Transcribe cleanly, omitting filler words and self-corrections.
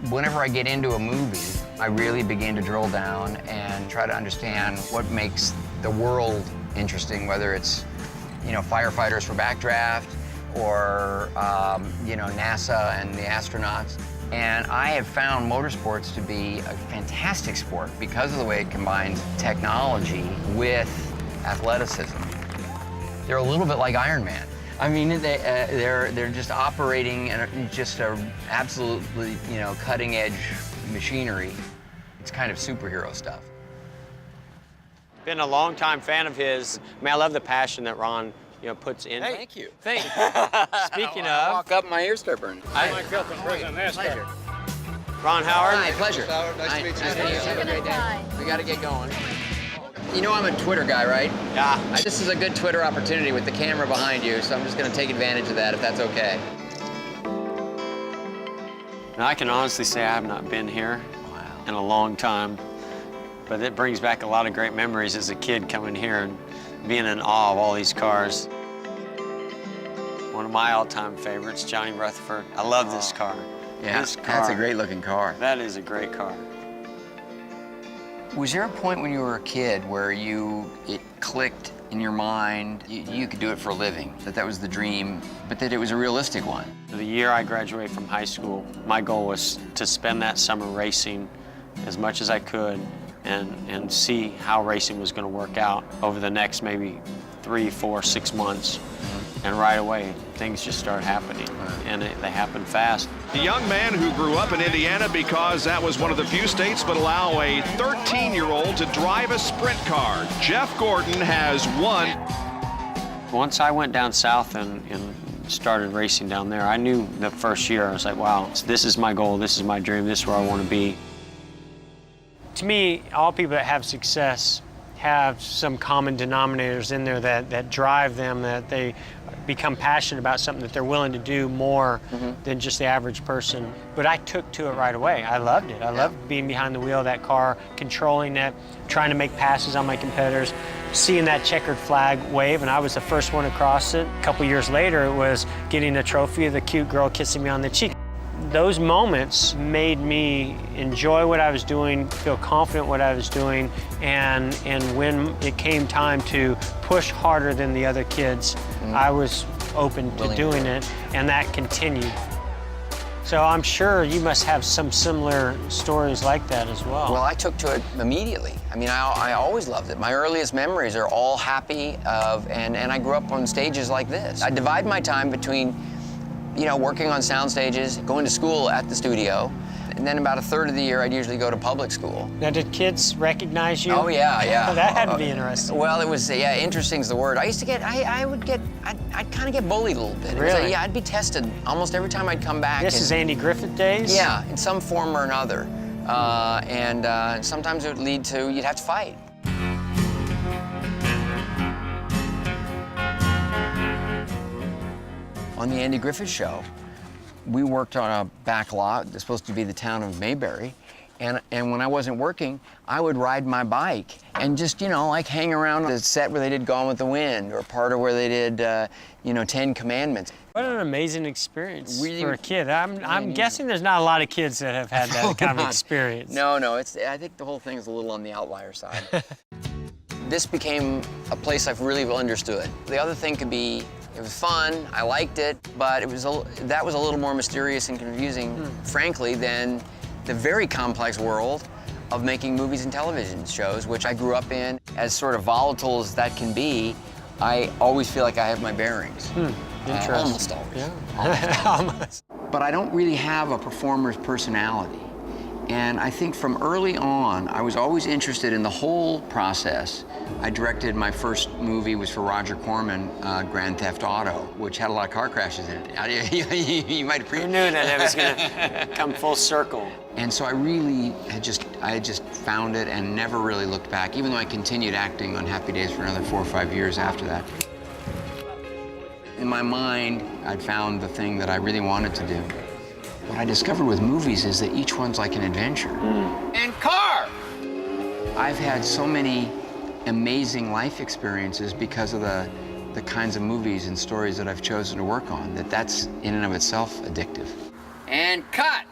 Whenever I get into a movie, I really begin to drill down and try to understand what makes the world interesting, whether it's, you know, firefighters for backdraft or, you know, NASA and the astronauts. And I have found motorsports to be a fantastic sport because of the way it combines technology with athleticism. They're a little bit like Iron Man. I mean, they're just operating in just a absolutely, you know, cutting-edge machinery. It's kind of superhero stuff. Been a long-time fan of his. I mean, I love the passion that Ron, you know, puts in. Hey, thank you. Thank you. Speaking I of, walk up, my ears start burning. Mike Hilton, president of NASCAR. Ron Howard. Hi, pleasure. Nice to meet you. Have a great day. We got to get going. You know I'm a Twitter guy, right? Yeah. This is a good Twitter opportunity with the camera behind you, so I'm just going to take advantage of that, if that's okay. Now, I can honestly say I have not been here in a long time, but it brings back a lot of great memories as a kid coming here and being in awe of all these cars. One of my all-time favorites, Johnny Rutherford. I love this car. Yeah, this car, that's a great-looking car. That is a great car. Was there a point when you were a kid where it clicked in your mind, you could do it for a living, that was the dream, but that it was a realistic one? The year I graduated from high school, my goal was to spend that summer racing as much as I could and see how racing was going to work out over the next maybe 3, 4, 6 months. And right away, things just start happening, and they happen fast. The young man who grew up in Indiana because that was one of the few states that allow a 13-year-old to drive a sprint car. Jeff Gordon has won. Once I went down south and started racing down there, I knew the first year, I was like, wow, this is my goal, this is my dream, this is where I want to be. To me, all people that have success have some common denominators in there that drive them, that they become passionate about something, that they're willing to do more than just the average person. But I took to it right away. I loved it. I loved being behind the wheel of that car, controlling it, trying to make passes on my competitors, seeing that checkered flag wave, and I was the first one across it. A couple years later, it was getting a trophy of the cute girl kissing me on the cheek. Those moments made me enjoy what I was doing, feel confident what I was doing, and when it came time to push harder than the other kids, I was open to doing it, and that continued. So I'm sure you must have some similar stories like that as well. Well, I took to it immediately. I mean, I always loved it. My earliest memories are all happy and I grew up on stages like this. I divide my time between, you know, working on sound stages, going to school at the studio, and then about a third of the year I'd usually go to public school. Now, did kids recognize you? Oh, yeah, yeah. That had to be interesting. Well, it was, yeah, interesting's the word. I used to get, I'd kind of get bullied a little bit. Really? Yeah, I'd be tested almost every time I'd come back. This is Andy Griffith days? Yeah, in some form or another. And sometimes it would lead to, you'd have to fight. On the Andy Griffith Show, we worked on a back lot that's supposed to be the town of Mayberry, and when I wasn't working, I would ride my bike and just, you know, like hang around the set where they did Gone with the Wind or part of where they did, you know, 10 Commandments. What an amazing experience Really, for a kid. I'm guessing there's not a lot of kids that have had that kind of experience. No, I think the whole thing is a little on the outlier side. This became a place I've really understood. The other thing could be, it was fun, I liked it, but that was a little more mysterious and confusing, frankly, than the very complex world of making movies and television shows, which I grew up in. As sort of volatile as that can be, I always feel like I have my bearings. Interesting. Almost always. Yeah. Almost. But I don't really have a performer's personality. And I think from early on, I was always interested in the whole process. I directed my first movie was for Roger Corman, Grand Theft Auto, which had a lot of car crashes in it. You might appreciate. Who knew that it was going to come full circle? And so I really had just found it and never really looked back, even though I continued acting on Happy Days for another 4 or 5 years after that. In my mind, I'd found the thing that I really wanted to do. What I discovered with movies is that each one's like an adventure. And car! I've had so many amazing life experiences because of the kinds of movies and stories that I've chosen to work on, that's in and of itself addictive. And cut!